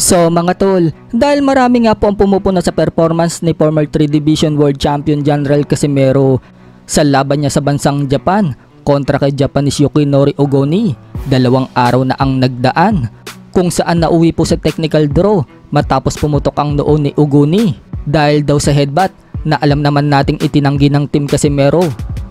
So mga tol, dahil marami nga po ang pumupuna sa performance ni former 3 Division World Champion General Casimero sa laban niya sa bansang Japan kontra kay Japanese Yukinori Ogoni, 2 araw na ang nagdaan kung saan nauwi po sa technical draw matapos pumutok ang noo ni Ogoni dahil daw sa headbutt na alam naman nating itinanggi ng Team Casimero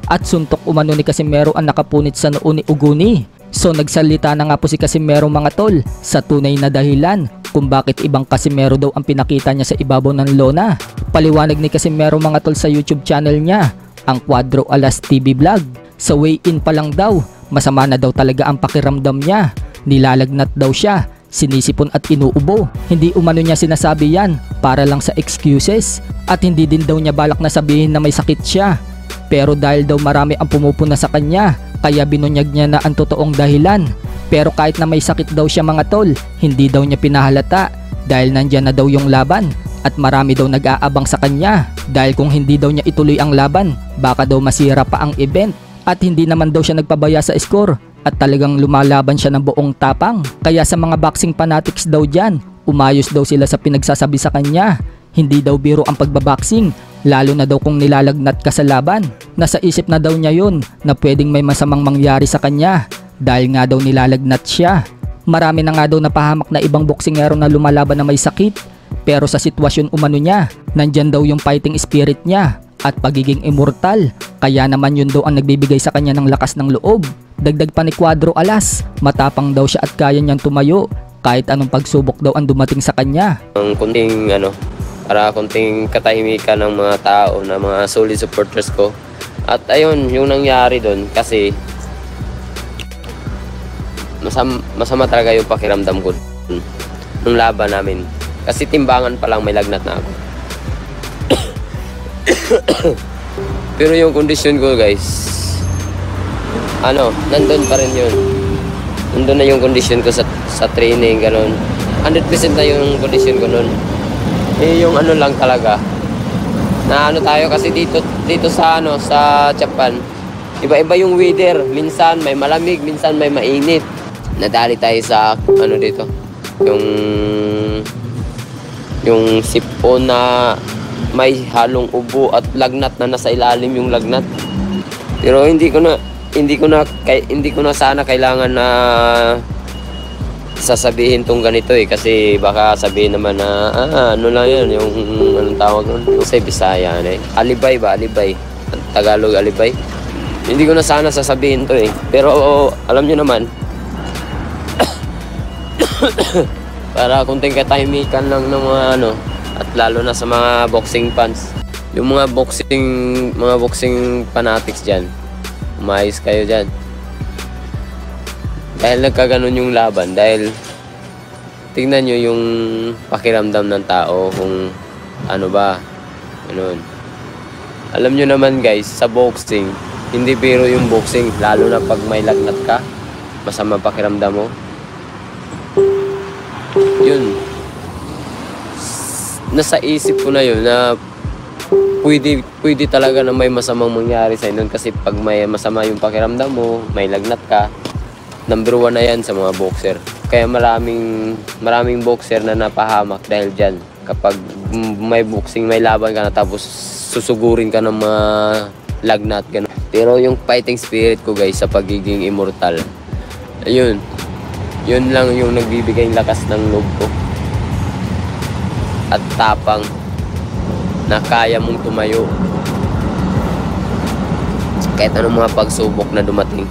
at suntok umano ni Casimero ang nakapunit sa noo ni Ogoni. So nagsalita na nga po si Casimero mga tol sa tunay na dahilan kung bakit ibang Casimero daw ang pinakita niya sa ibabaw ng lona. Paliwanag ni Casimero mga tol sa YouTube channel niya, ang Cuadro Alas TV Vlog. Sa weigh-in pa lang daw, masama na daw talaga ang pakiramdam niya. Nilalagnat daw siya, sinisipon at inuubo. Hindi umano niya sinasabi yan para lang sa excuses at hindi din daw niya balak na sabihin na may sakit siya. Pero dahil daw marami ang pumupuna sa kanya, kaya binunyag niya na ang totoong dahilan. Pero kahit na may sakit daw siya mga tol, hindi daw niya pinahalata dahil nandyan na daw yung laban at marami daw nag-aabang sa kanya dahil kung hindi daw niya ituloy ang laban, baka daw masira pa ang event at hindi naman daw siya nagpabaya sa score at talagang lumalaban siya ng buong tapang. Kaya sa mga boxing fanatics daw dyan, umayos daw sila sa pinagsasabi sa kanya. Hindi daw biro ang pagbaboxing, lalo na daw kung nilalagnat ka sa laban. Nasa isip na daw niya yun na pwedeng may masamang mangyari sa kanya dahil nga daw nilalagnat siya. Marami na nga daw napahamak na ibang boksingero na lumalaban na may sakit, pero sa sitwasyon umano niya, nandyan daw yung fighting spirit niya at pagiging immortal, kaya naman yun daw ang nagbibigay sa kanya ng lakas ng loob. Dagdag pa ni Cuadro Alas, matapang daw siya at kaya niyang tumayo kahit anong pagsubok daw ang dumating sa kanya. Ang kunting para kunting katahimikan ng mga tao na mga solid supporters ko. At ayun, yung nangyari doon kasi masama talaga yung pakiramdam ko nung laban namin. Kasi timbangan pa lang may lagnat na ako. Pero yung kondisyon ko guys, nandun pa rin yun. Nandun na yung kondisyon ko sa training, ganun. 100% na yung kondisyon ko nun. Yung lang talaga. Na tayo kasi dito sa sa Japan, iba-iba yung weather. Minsan may malamig, minsan may mainit. Nadali tayo sa dito. Yung sipon na may halong ubo at lagnat na nasa ilalim yung lagnat. Pero hindi ko na sana kailangan na sasabihin tong ganito kasi baka sabihin naman na lang yun yung anong tawag nun kasi Bisaya alibay Tagalog alibay. Hindi ko na sana sasabihin to pero alam nyo naman para kunting katahimikan lang ng mga at lalo na sa mga boxing fans, yung mga boxing fanatics dyan, umayos kayo dyan dahil nagkaganon yung laban. Dahil tingnan nyo yung pakiramdam ng tao kung ganun. Alam nyo naman guys, sa boxing hindi biro yung boxing, lalo na pag may lagnat ka, masama pakiramdam mo. Yun, nasa isip ko na yun na pwede talaga na may masamang mangyari sa inyo kasi pag may masama yung pakiramdam mo, may lagnat ka, number 1 na yan sa mga boxer. Kaya maraming boxer na napahamak dahil dyan. Kapag may boxing, may laban ka na tapos susugurin ka ng mga lagnat, gano'n. Pero yung fighting spirit ko guys sa pagiging immortal, ayun, yun lang yung nagbibigay lakas ng loob ko at tapang na kaya mong tumayo kahit anong mga pagsubok na dumating.